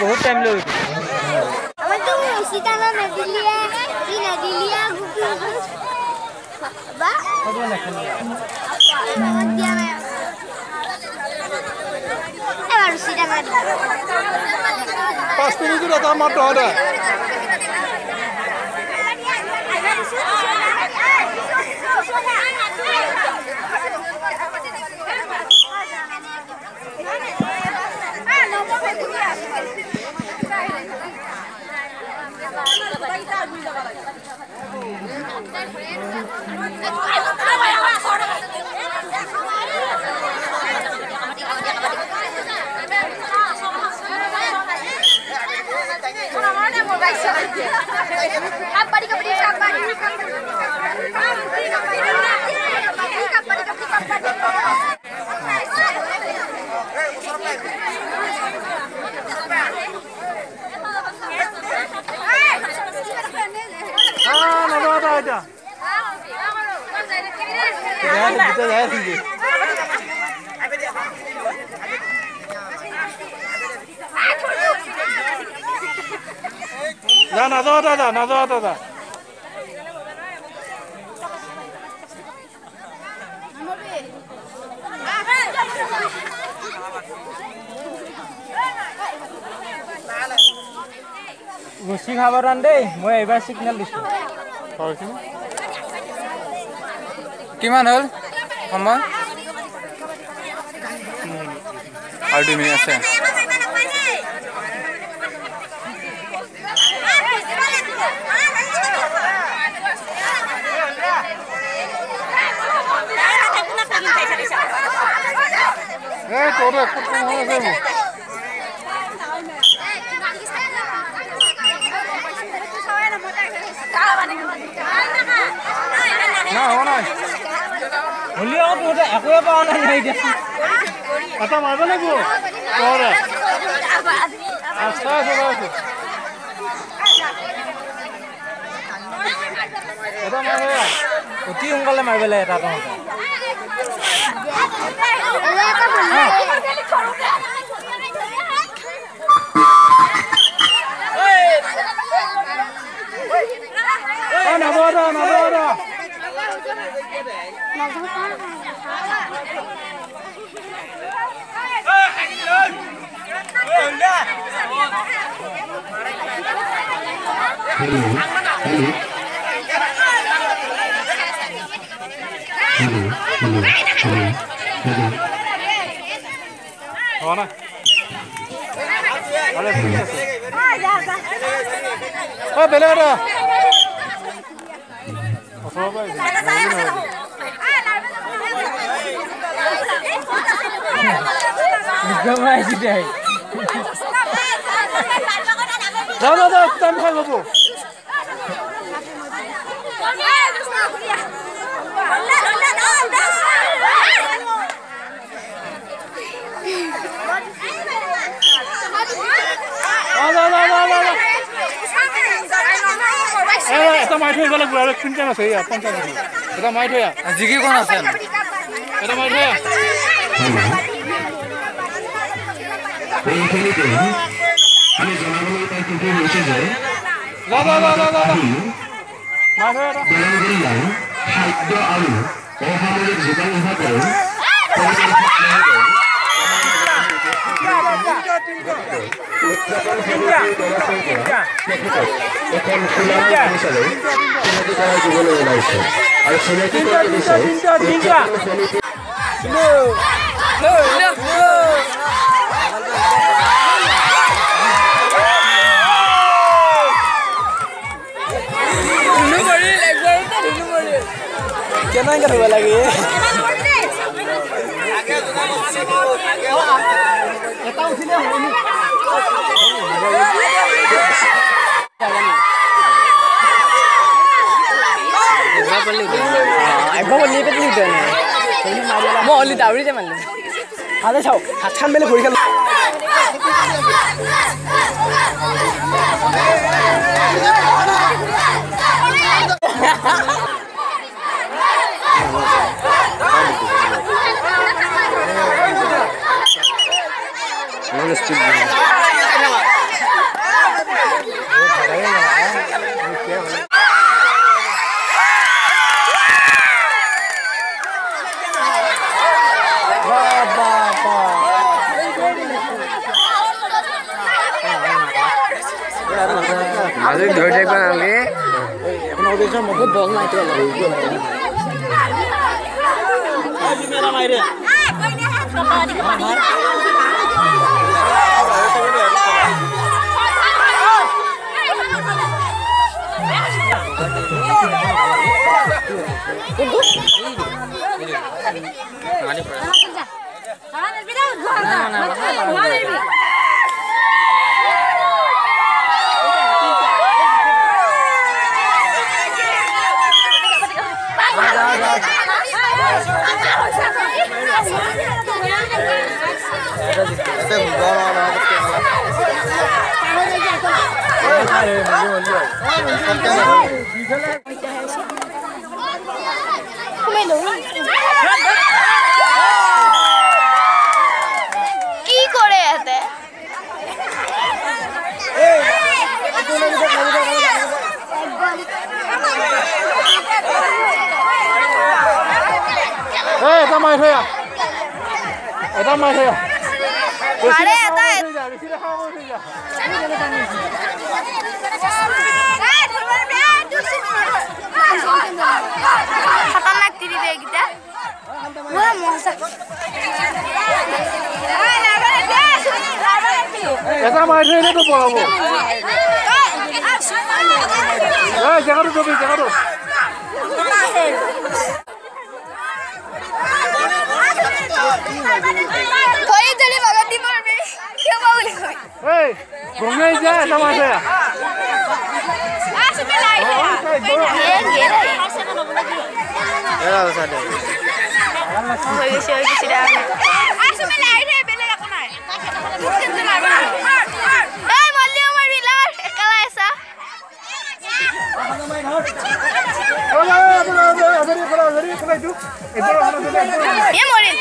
बहुत टाइम लगे दादा गुसी खाबारान दे मैं एबार सिग्नल दिसो किमान हल समय और 2 मिनिट আছে তোরে কত হয়ে যাবে না হনা হলিও তো একোয়ে পাওয়া নাই দে আটা মারবে লাগবো তোরে আচ্ছা আচ্ছা এটা মারবে অতি সোনকালে মারবে লাগে এটা তো No, Ona. Ale oh, bela ada. Gamai sidai. Dah, time khal hobo. এটা মাই থৈ গ'লে আৰু কোনটা আছে ইয়া পঞ্চায়ত আছে এটা মাই থৈ জিকি কোন আছে এটা মাই থৈ আমি জনাবলৈ তাই কিন্তু হৈছে যে লা মাই থৈ এটা খাদ্য আৰু অসামৰিক যোগান বিভাগৰ এখন খোলা হিচাপে চিনাকি কৰাই দিবলৈ ওলাইছে আৰু চিনাকি কৰাই দিছে কেনেকৈ ধৰিব লাগে এটা উঠিলে হয়নি মই অলি দাউৰি যে মাৰিলো ভালে চাওক হাতখন মেলি ভৰি খালো Masuk dua dek bang ni. Kena udah mau bong lah itu. Ini merah mai dia. কি করে এতে এটা মাই থৈ এটা মাই থৈ আরে এটা খতরনাক তিরি দে গিতা ওয়া মজা এটা মাই থৈ তো পড়াব এই জায়গাটো যাবি জায়গাটো থই জলি বাগান দি পারবি কি বলি কই এই গঙ্গাই যা এটা মাই থৈ আসবে লাই এ গেরে Era o sada. হই গেছে রে আসবে লাই রে বেলে রাখো না কিন্তু মারবা এই মল্লি আমার বিলার একালা এসা ये मोरे